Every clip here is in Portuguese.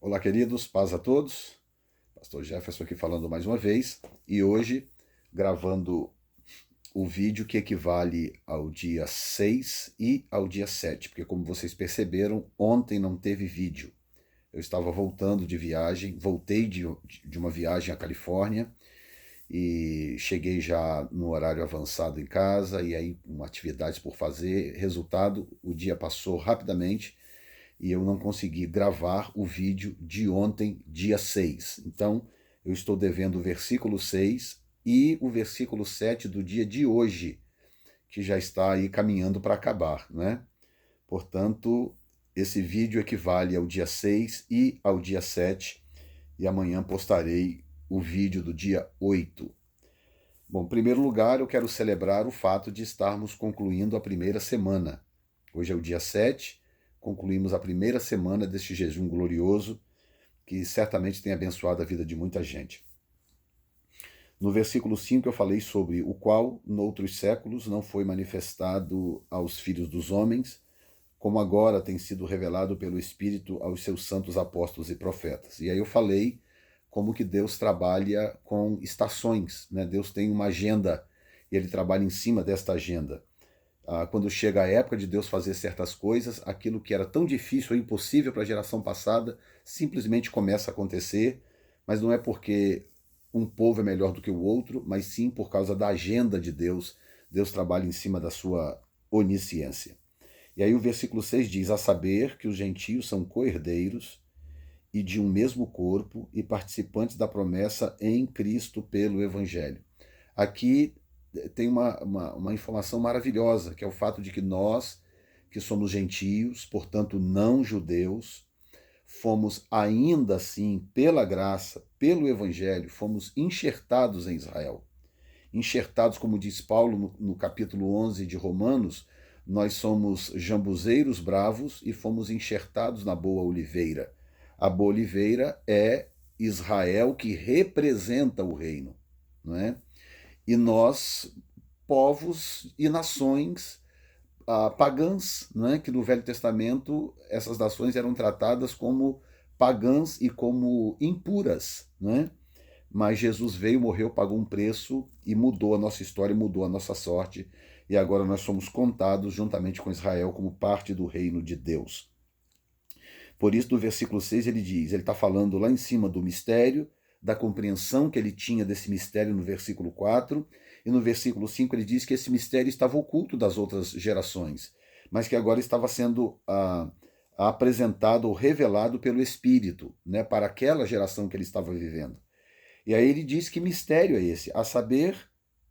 Olá, queridos, paz a todos. Pastor Jefferson aqui falando mais uma vez e hoje gravando o vídeo que equivale ao dia 6 e ao dia 7, porque como vocês perceberam, ontem não teve vídeo. Eu estava voltando de viagem, voltei de uma viagem à Califórnia e cheguei já no horário avançado em casa e aí com atividades por fazer. Resultado, o dia passou rapidamente e eu não consegui gravar o vídeo de ontem, dia 6. Então, eu estou devendo o versículo 6 e o versículo 7 do dia de hoje, que já está aí caminhando para acabar, né? Portanto, esse vídeo equivale ao dia 6 e ao dia 7, e amanhã postarei o vídeo do dia 8. Bom, em primeiro lugar, eu quero celebrar o fato de estarmos concluindo a primeira semana. Hoje é o dia 7, concluímos a primeira semana deste jejum glorioso, que certamente tem abençoado a vida de muita gente. No versículo 5 eu falei sobre o qual, noutros séculos, não foi manifestado aos filhos dos homens, como agora tem sido revelado pelo Espírito aos seus santos apóstolos e profetas. E aí eu falei como que Deus trabalha com estações, né? Deus tem uma agenda e ele trabalha em cima desta agenda. Quando chega a época de Deus fazer certas coisas, aquilo que era tão difícil ou impossível para a geração passada simplesmente começa a acontecer, mas não é porque um povo é melhor do que o outro, mas sim por causa da agenda de Deus. Deus trabalha em cima da sua onisciência. E aí o versículo 6 diz: a saber que os gentios são co-herdeiros e de um mesmo corpo e participantes da promessa em Cristo pelo Evangelho. Aqui tem uma informação maravilhosa, que é o fato de que nós, que somos gentios, portanto não judeus, fomos ainda assim, pela graça, pelo Evangelho, fomos enxertados em Israel. Enxertados, como diz Paulo no capítulo 11 de Romanos, nós somos jambuzeiros bravos e fomos enxertados na boa oliveira. A boa oliveira é Israel, que representa o reino, não é? E nós, povos e nações pagãs, né, que no Velho Testamento essas nações eram tratadas como pagãs e como impuras, né? Mas Jesus veio, morreu, pagou um preço e mudou a nossa história, mudou a nossa sorte, e agora nós somos contados juntamente com Israel como parte do reino de Deus. Por isso, no versículo 6 ele diz, ele está falando lá em cima do mistério, da compreensão que ele tinha desse mistério no versículo 4, e no versículo 5 ele diz que esse mistério estava oculto das outras gerações, mas que agora estava sendo apresentado ou revelado pelo Espírito, né, para aquela geração que ele estava vivendo. E aí ele diz que mistério é esse, a saber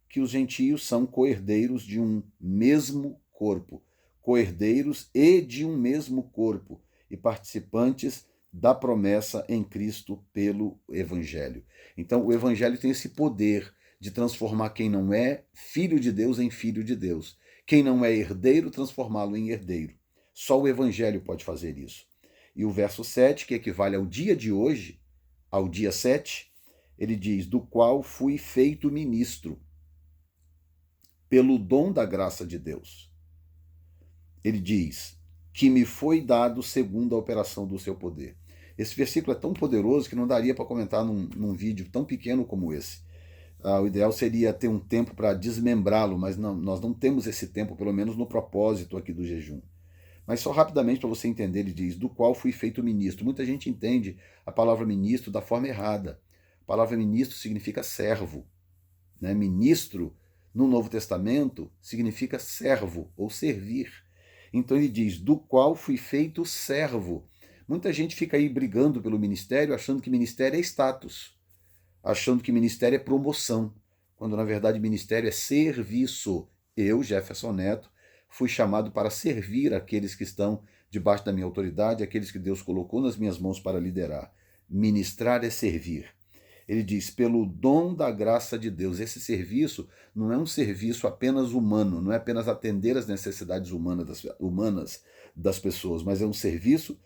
que os gentios são co-herdeiros de um mesmo corpo, co-herdeiros e de um mesmo corpo, e participantes da promessa em Cristo pelo Evangelho. Então, o Evangelho tem esse poder de transformar quem não é filho de Deus em filho de Deus. Quem não é herdeiro, transformá-lo em herdeiro. Só o Evangelho pode fazer isso. E o verso 7, que equivale ao dia de hoje, ao dia 7, ele diz, do qual fui feito ministro, pelo dom da graça de Deus. Ele diz, que me foi dado segundo a operação do seu poder. Esse versículo é tão poderoso que não daria para comentar num vídeo tão pequeno como esse. O ideal seria ter um tempo para desmembrá-lo, mas não, nós não temos esse tempo, pelo menos no propósito aqui do jejum. Mas só rapidamente para você entender, ele diz, do qual fui feito ministro. Muita gente entende a palavra ministro da forma errada. A palavra ministro significa servo, né? Ministro, no Novo Testamento, significa servo ou servir. Então ele diz, do qual fui feito servo. Muita gente fica aí brigando pelo ministério, achando que ministério é status, achando que ministério é promoção, quando na verdade ministério é serviço. Eu, Jefferson Neto, fui chamado para servir aqueles que estão debaixo da minha autoridade, aqueles que Deus colocou nas minhas mãos para liderar. Ministrar é servir. Ele diz, pelo dom da graça de Deus. Esse serviço não é um serviço apenas humano, não é apenas atender às necessidades humanas das pessoas, mas é um serviço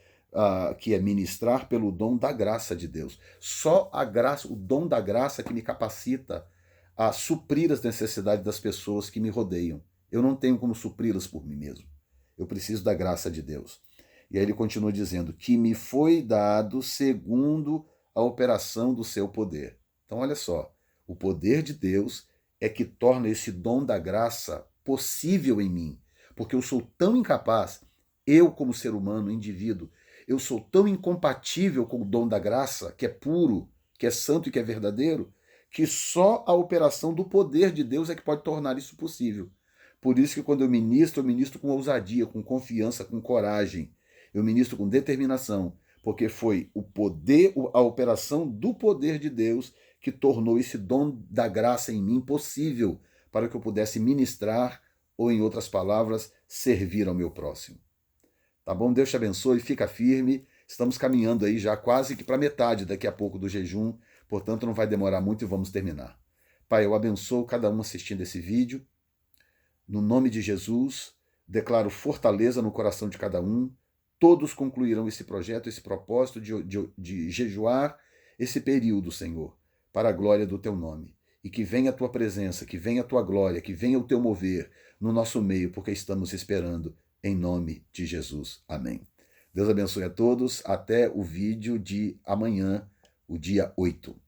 que é ministrar pelo dom da graça de Deus. Só a graça, o dom da graça que me capacita a suprir as necessidades das pessoas que me rodeiam. Eu não tenho como supri-las por mim mesmo. Eu preciso da graça de Deus. E aí ele continua dizendo que me foi dado segundo a operação do seu poder. Então, olha só, o poder de Deus é que torna esse dom da graça possível em mim, porque eu sou tão incapaz, eu como ser humano, indivíduo, eu sou tão incompatível com o dom da graça, que é puro, que é santo e que é verdadeiro, que só a operação do poder de Deus é que pode tornar isso possível. Por isso que quando eu ministro com ousadia, com confiança, com coragem. Eu ministro com determinação, porque foi o poder, a operação do poder de Deus que tornou esse dom da graça em mim possível para que eu pudesse ministrar ou, em outras palavras, servir ao meu próximo. Tá bom? Deus te abençoe, fica firme. Estamos caminhando aí já quase que para metade daqui a pouco do jejum, portanto não vai demorar muito e vamos terminar. Pai, eu abençoo cada um assistindo esse vídeo. No nome de Jesus, declaro fortaleza no coração de cada um. Todos concluirão esse projeto, esse propósito de jejuar esse período, Senhor, para a glória do teu nome. E que venha a tua presença, que venha a tua glória, que venha o teu mover no nosso meio, porque estamos esperando em nome de Jesus. Amém. Deus abençoe a todos. Até o vídeo de amanhã, o dia 8.